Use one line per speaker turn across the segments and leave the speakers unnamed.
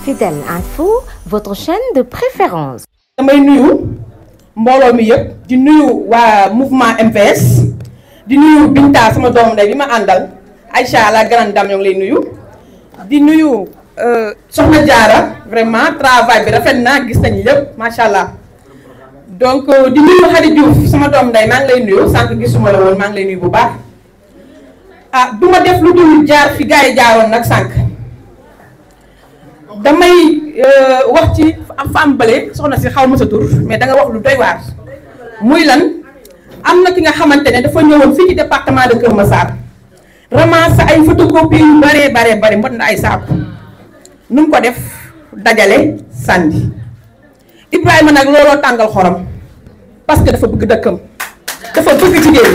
Fidèle Info, votre chaîne de préférence.
damay nuyu mbooloo mi yëpp di nuyu waa mouvement MVS di nuyu Binta sama doomu ndey bi ma àndal Aïcha la grande dame ñoo ngi lay nuyu di nuyu Soxna Diarra vraiment travail bi rafet na gis nañu lépp macha allah donc di nuyu Khady Diouf sama doomu ndey maa ngi lay nuyu sànq gisuma la woon maa ngi lay nuyu bu baax ah du ma def lu dul jaar fi gars yi jaaroon nag sànq damay wax ci femme bële soxna si xaw ma sa tur mais da nga wax lu doy waar muy lan am na ki nga xamante ne dafa ñëwoon fii ci département de Kër Massar ramasse ay photocopie yu bare mot na ay saaku nu mu ko def dajale sànni Ibrahima nag looloo tàngal xorom parce que dafa bëgg dëkkam dafa bëgg jigéen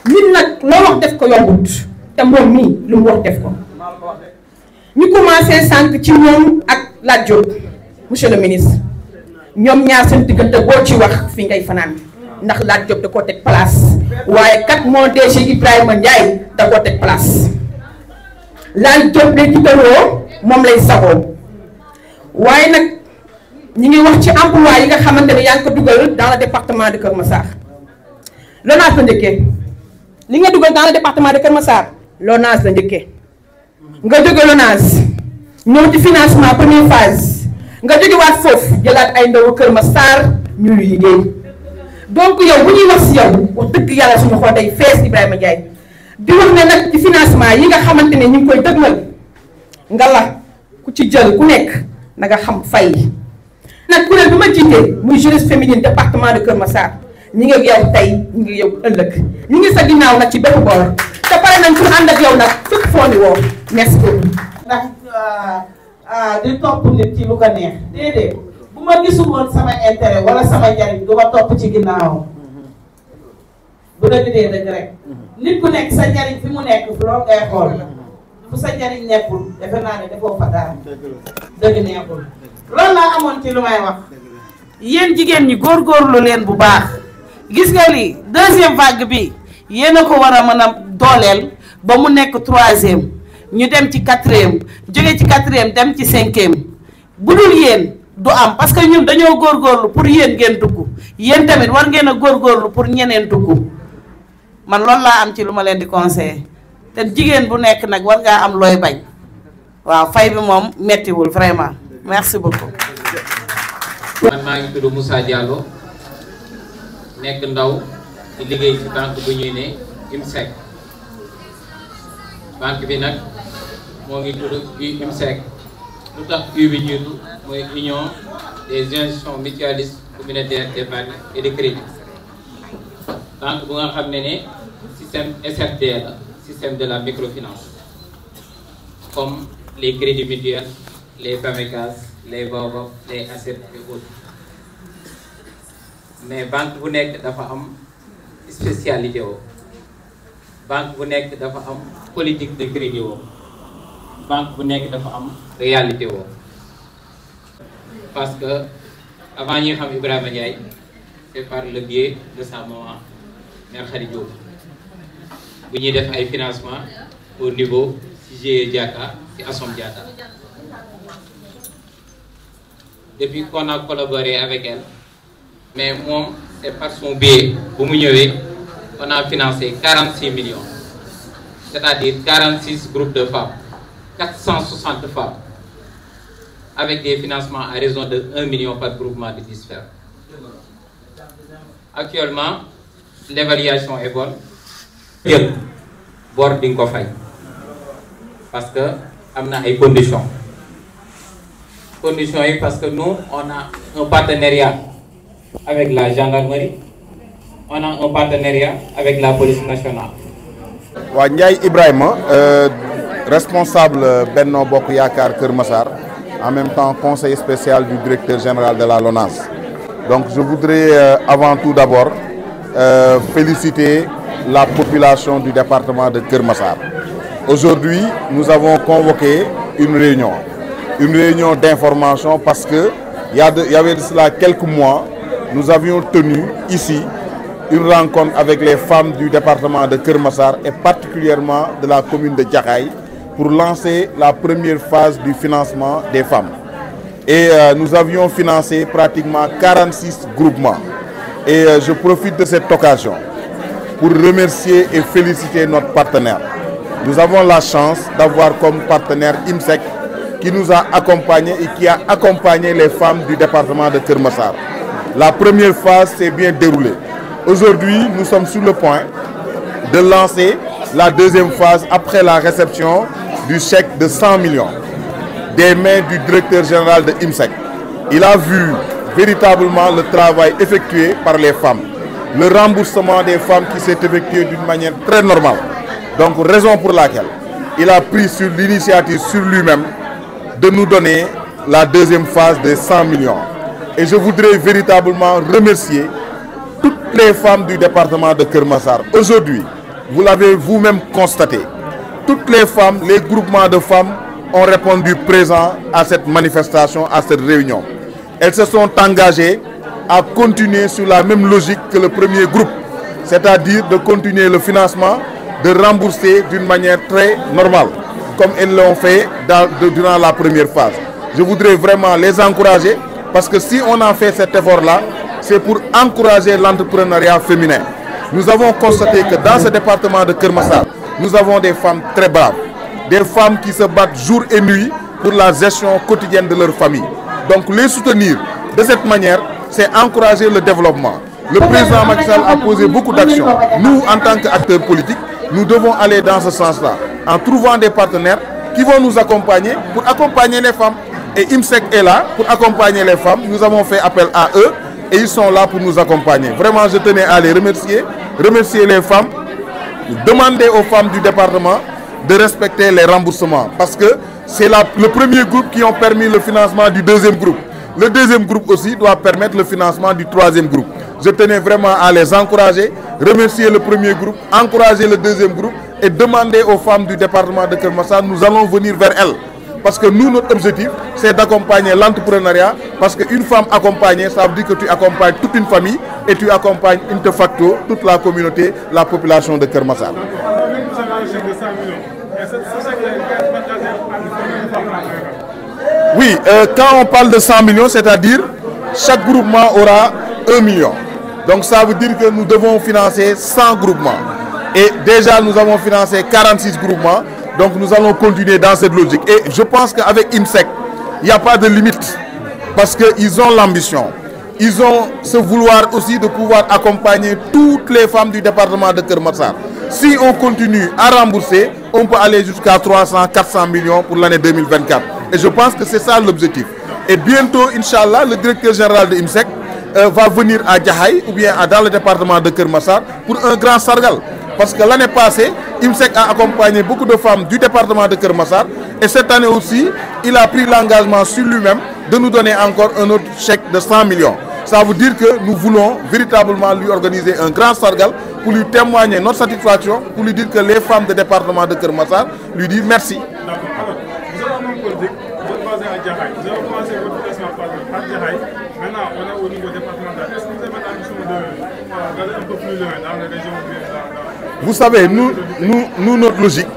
ñi nit nag loo wax def ko yombut te moom mii lu mu wax def ko ñu commencé sànq ci ñoom ak Lat Diop monsieur le ministre ñoom ñaar seen diggante boo ci wax fi ngay fanaan ndax Lat Diop da koo teg place waaye kat moo DG Ibrahima Ndiaye da koo teg place Lat Diop lay tiitaroo moom lay sagoo waaye nag ñi ngi wax ci emploi yi nga xamante ne yaa ngi ko dugal dans le département de Kër Massar LONASE la njëkkee li nga dugal dans le département de Kër Massar LONASE la njëkkee nga jóge LONASE ñëw ci financement première phase nga jóge waat foofu jëlaat ay ndawu Kër Massar ñuy liggéey donc yow bu ñuy wax si yow wax dëgg yàlla suñu xool day fees Ibrahima Ndiaye di wax ne nag ci financement yi nga xamante ne ñu ngi koy dëgmal nga la ku ci jël ku nekk na nga xam fay nag kuréel bi ma jiite muy jeunesse féminine département de Kër Massar ñi ngi yow tey ñi ngi yow ëllëg ñi ngi sa ginnaaw nag ci bépp boor te pare nañ pour ànd ak yow nag fépp foo ni woo merci beaucoup.
ndax di topp nit ci lu ko neex déedéet bu ma gisul woon sama intérêt wala sama njariñ du ma topp ci ginnaawam bu dëgg dee dëgg rek nit ku nekk sa njariñ fi mu nekk loolu ngay xool fu sa njariñ nekkul defe naa ne defoo fa dara dëgg nekkul loolu laa amoon ci lu may wax yéen jigéen ñi góorgóorlu leen bu baax gis nga lii deuxième vague bi yéen a ko war a mën a dooleel ba mu nekk troisième ñu dem ci quatrième jóge ci quatrième dem ci cinquième bu dul yéen du am parce que ñun dañoo góorgóorlu pour yéen ngeen dugg yéen tamit war ngeen a góorgóorlu pour ñeneen dugg man loolu laa am ci lu ma leen di conseiller te jigéen bu nekk nag war ngaa am looy bañ waaw fay bi moom mettiwul vraiment merci beaucoup.
man maa ngi tudd Moussa Diallo nekk ndaw di liggéey ci banque bu ñuy ne UMSEC banque bi nag moo ngi tudd UMSEC lu tax U bi jiitu mooy union des institutions mutualistes communautaires d'épargne et de crédit banque bu nga xam ne système SFD la système de la microfinance comme les crédits mutuels les PAMECAS les BOBOC les ACET et autres mais banque bu nekk dafa am spécialité woo banque bu nekk dafa am politique de crédit woo banque bu nekk dafa am réalité woo parce que avant ñuy xam Ibrahima Ndiaye c'est par le biais de sa maman mère Khady Diop bu ñuy def ay financement au niveau ci GIE Diatta ci Assom Diatta depuis qu'on a collaboré avec elle mais moom c'est par son biais bu mu ñëwee on a financé 46 millions c'est-à-dire 46 groupes de femmes 460 femmes avec des financements à raison de 1 million par groupement de 10 femmes. Actuellement l'évaluation est bonne jël bor di nga ko fay parce que am na ay conditions yi parce que nous on a un partenariat avec la gendarmerie, on a un partenariat avec la police nationale.
Wa Ndiaye Ibrahima responsable Benno Bokk Yaakaar Kër Massar, en même temps conseiller spécial du directeur général de la LONASE. Donc je voudrais avant tout d'abord féliciter la population du département de Kër Massar. Aujourd'hui, nous avons convoqué une réunion d'information parce que il y avait de cela quelques mois, nous avions tenu ici une rencontre avec les femmes du département de Kër Massar et particulièrement de la commune de Jaxaay pour lancer la première phase du financement des femmes. Et nous avions financé pratiquement 46 groupements. Et je profite de cette occasion pour remercier et féliciter notre partenaire. Nous avons la chance d'avoir comme partenaire IMSEC qui nous a accompagnés et qui a accompagné les femmes du département de Keur Massar. La première phase s'est bien déroulée. Aujourd'hui, nous sommes sur le point de lancer la deuxième phase après la réception du chèque de 100 millions des mains du directeur général de IMSEC. Il a vu véritablement le travail effectué par les femmes, le remboursement des femmes qui s'est effectué d'une manière très normale. Donc, raison pour laquelle il a pris sur l'initiative sur lui-même de nous donner la deuxième phase de 100 millions. Et je voudrais véritablement remercier toutes les femmes du département de Keur Massar. Aujourd'hui, vous l'avez vous-même constaté, toutes les femmes, les groupements de femmes ont répondu présent à cette manifestation, à cette réunion. Elles se sont engagées à continuer sur la même logique que le premier groupe, c'est-à-dire de continuer le financement, de rembourser d'une manière très normale, comme elles l'ont fait durant la première phase. Je voudrais vraiment les encourager, parce que si on a fait cet effort-là, c'est pour encourager l'entrepreneuriat féminin. Nous avons constaté que dans ce département de Keur Massar, nous avons des femmes très braves, des femmes qui se battent jour et nuit pour la gestion quotidienne de leur famille. Donc les soutenir de cette manière, c'est encourager le développement. Le président Macky Sall a posé beaucoup d'actions. Nous, en tant qu'acteurs politiques, nous devons aller dans ce sens-là, en trouvant des partenaires qui vont nous accompagner pour accompagner les femmes. Et IMSEC est là pour accompagner les femmes. Nous avons fait appel à eux et ils sont là pour nous accompagner. Vraiment, je tenais à les remercier les femmes, demander aux femmes du département de respecter les remboursements parce que c'est le premier groupe qui ont permis le financement du deuxième groupe. Le deuxième groupe aussi doit permettre le financement du troisième groupe. Je tenais vraiment à les encourager, remercier le premier groupe, encourager le deuxième groupe et demander aux femmes du département de Keur Massar, nous allons venir vers elles. Parce que nous, notre objectif, c'est d'accompagner l'entrepreneuriat. Parce qu'une femme accompagnée, ça veut dire que tu accompagnes toute une famille et tu accompagnes de facto toute la communauté, la population de Keur Massar. Oui, quand on parle de 100 millions, c'est-à-dire chaque groupement aura 1 million. Donc ça veut dire que nous devons financer 100 groupements. Et déjà, nous avons financé 46 groupements. Donc nous allons continuer dans cette logique. Et je pense qu'avec IMSEC, il n'y a pas de limite. Parce qu'ils ont l'ambition. Ils ont ce vouloir aussi de pouvoir accompagner toutes les femmes du département de Keur Massar. Si on continue à rembourser, on peut aller jusqu'à 300, 400 millions pour l'année 2024. Et je pense que c'est ça l'objectif. Et bientôt, Inch'Allah, le directeur général de IMSEC va venir à Jaxaay ou bien dans le département de Keur Massar pour un grand sargal. Parce que l'année passée, IMSEC a accompagné beaucoup de femmes du département de Keur Massar. Et cette année aussi, il a pris l'engagement sur lui-même de nous donner encore un autre chèque de 100 millions. Ça veut dire que nous voulons véritablement lui organiser un grand sargal pour lui témoigner notre satisfaction, pour lui dire que les femmes du département de Keur Massar lui disent merci.
D'accord. Alors, vous êtes un homme politique, vous êtes basé à Jaxaay. Vous avez commencé votre placement par Jaxaay. Maintenant, on est au niveau départemental. Est-ce que vous avez l'ambition d'aller un peu plus loin dans les régions?
Vous savez, nous, notre logique,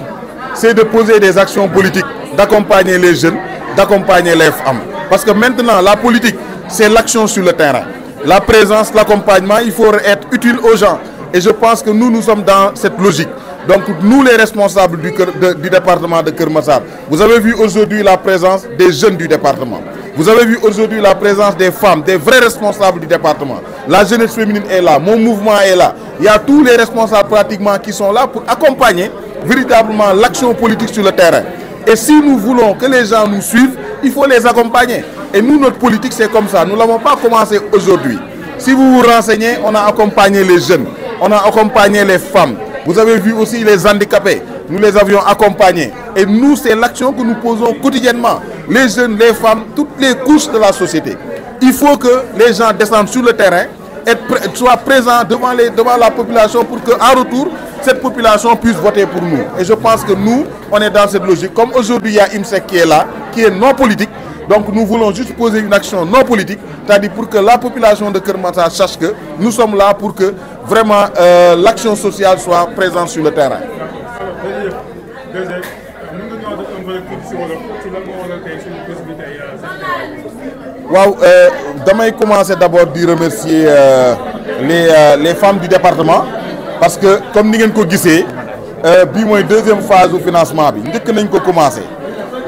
c'est de poser des actions politiques, d'accompagner les jeunes, d'accompagner les femmes. Parce que maintenant, la politique, c'est l'action sur le terrain. La présence, l'accompagnement, il faut être utile aux gens. Et je pense que nous sommes dans cette logique. Donc nous, les responsables du département de Keur Massar, vous avez vu aujourd'hui la présence des jeunes du département. Vous avez vu aujourd'hui la présence des femmes, des vrais responsables du département. La jeunesse féminine est là, mon mouvement est là. Il y a tous les responsables pratiquement qui sont là pour accompagner véritablement l'action politique sur le terrain. Et si nous voulons que les gens nous suivent, il faut les accompagner. Et nous, notre politique, c'est comme ça. Nous ne l'avons pas commencé aujourd'hui. Si vous vous renseignez, on a accompagné les jeunes, on a accompagné les femmes. Vous avez vu aussi les handicapés. Nous les avions accompagnés. Et nous, c'est l'action que nous posons quotidiennement. Les jeunes, les femmes, toutes les couches de la société. Il faut que les gens descendent sur le terrain, soient présents devant la population pour qu'en retour, cette population puisse voter pour nous. Et je pense que nous, on est dans cette logique. Comme aujourd'hui, il y a IMSEC qui est là, qui est non politique. Donc nous voulons juste poser une action non politique, c'est-à-dire pour que la population de Keur Massar sache que nous sommes là pour que vraiment l'action sociale soit présente sur le terrain.
Alors, deuxième, nous
waaw damay commencer d'abord di remercier les femmes du département parce que comme ni ngeen ko gisee bii mooy deuxième phase du financement bi njëkk nañ ko commencer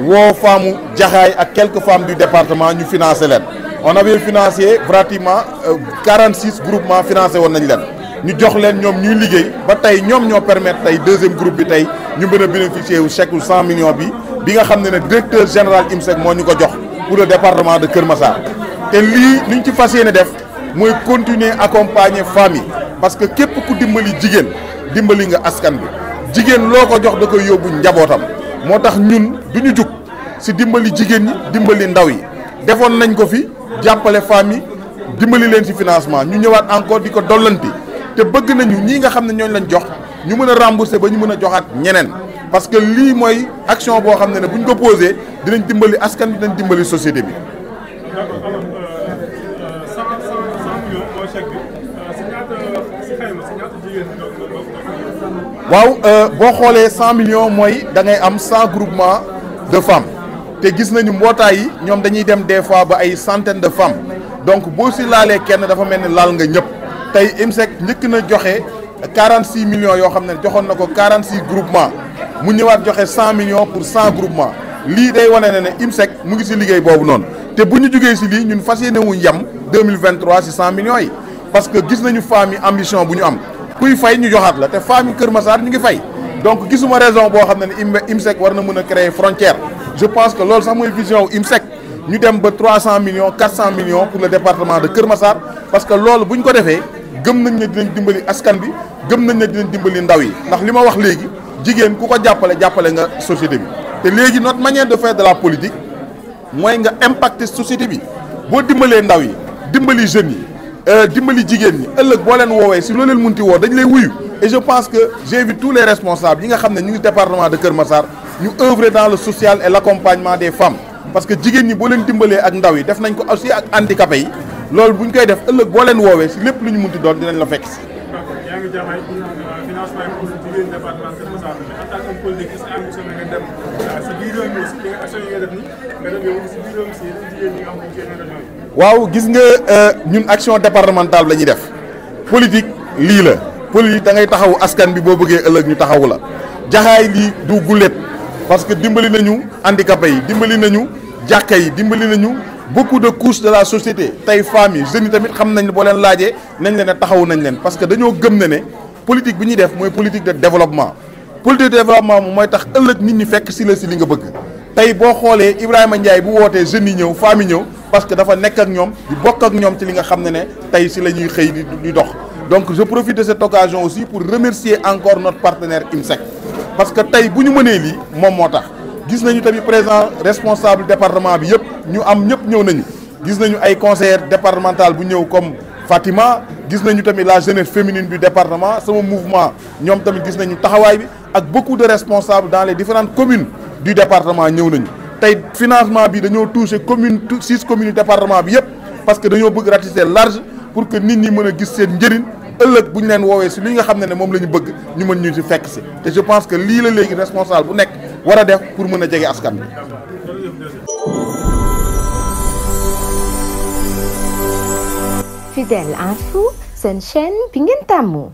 woo femmes Jaxaay ak quelques femmes du département ñu financer leen on avait financé pratiquement 46 groupements financé woon nañ leen ñu jox leen ñoom ñuy liggéey ba tey ñoom ñoo permettre tey deuxième groupe bi tey ñu mën a bénéficier wu chèque 100 millions bi nga xam ne directeur général IMSEC moo ñu ko jox pour le département de Kër Massar te lii li ñu ci fas yéene def mooy continuer accompagner famille parce que képp ku dimbali jigéen dimbali nga askan bi jigéen loo ko jox da koy yóbbu njabootam moo tax ñun du ñu jug si dimbali jigéen ñi dimbali ndaw yi defoon nañ ko fi jàppale famille dimbali leen si financement ñu ñëwaat encore di ko dollanti te bëgg nañu ñii nga xam ne ñooñu lañ jox ñu mën a rembourser ba ñu mën a joxaat ñeneen parce que lii mooy action boo xam ne bu ñu ko posé dinañ dimbali askan bi dinañ dimbali société bi. waaw boo xoolee 100 millions mooy da ngay am 100 groupements de femmes te gis nañu mbootaay yi ñoom dañuy dem des fois ba ay centaines de femmes donc boo si laalee kenn dafa mel ni laal nga ñëpp tey IMSEC njëkk na joxe 46 millions yoo xam ne joxoon na ko 46 groupements mu ñëwaat joxe 100 millions pour 100 groupements lii day wane ne IMSEC mu ngi si liggéey boobu noonu te bu ñu jugee si lii ñun fas yéene wuñ yem 2023 si 100 millions yi parce que gis nañu femmes yi ambition bu ñu am kuy fay ñu joxaat la te femmes yi Kër Massar ñu ngi fay donc gisuma raison boo xam ne IMSEC war na mën a créer frontière je pense que loolu sax mooy vision wu IMSEC ñu dem ba 300 millions 400 millions pour le département de Kër Massar parce que loolu bu ñu ko defee gëm nañ ne dinañ dimbali askan bi gëm nañ ne dinañ dimbali ndaw yi ndax li ma wax léegi jigéen ku ko jàppale nga société bi te léegi notre manière de faire de la politique mooy nga impacter société bi boo dimbalee ndaw yi dimbali jeunes yi dimbali jigéen ñi ëllëg boo leen woowee si loo leen munti woo dañ lay wuyu et je pense que j'invite tous les responsables yi nga xam ne ñu ngi département de Kër Massar ñu œuvrer dans le social et l'accompagnement des femmes parce que jigéen ñi boo leen dimbalee ak ndaw yi def nañ ko aussi ak handicapés yi loolu bu ñu koy def ëllëg boo leen woowee si lépp lu ñu munti doon dinañ la fekk si.
yaa ngi jaxay financement yi pour jigéen département Kër Massar mais en tant que politique est-ce que ambition nga dem si biir réew mi aussi li nga action yi nga def ni nga dem yow si biir réew mi si jigéen ñi nga xam ne ci yeneen région yi.
waaw gis nga ñun action départementale la ñuy def politique lii la politique da ngay taxawu askan bi boo bëggee ëllëg ñu taxawu la jaxaay lii du gulet parce que dimbali nañu handicapés yi dimbali nañu jàkka yi dimbali nañu beaucoup de couches de la société tey femmes yi jeunes yi tamit xam nañ boo leen laajee nañ leen ne taxawu nañ leen parce que dañoo gëm ne politique bi ñuy def mooy politique de développement politique de développement moom mooy tax ëllëg nit ñi fekk si la si li nga bëgg tey boo xoolee Ibrahima Ndiaye bu wootee jeunes yi ñëw femmes yi ñëw parce que dafa nekk ak ñoom di bokk ak ñoom ci li nga xam ne tey si la ñuy xëy di dox donc je profite de cette occasion aussi pour remercier encore notre partenaire IMSEC parce que tey bu ñu mënee lii moom moo tax gis nañu tamit président responsable département bi yëpp ñu am ñëpp ñëw nañu gis nañu ay conseillers départemental bu ñëw comme Fatima gis nañu tamit la jeunesse féminine du département sama mouvement ñoom tamit gis nañu taxawaay bi ak beaucoup de responsables dans les différentes communes du département ñëw nañu tey financement bi dañoo touché commune 6 communes département bi yëpp parce que dañoo bëgg ratisser large pour que nit ñi mën a gis seen njëriñ ëllëg bu ñu leen woowee si li nga xam ne moom la ñu bëgg ñu mën ñu ci fekk si te je pense que lii la léegi responsable bu nekk war a def pour mën a jege askan bi.
Fidèle Info, seen chaîne bi ngeen tàmmu.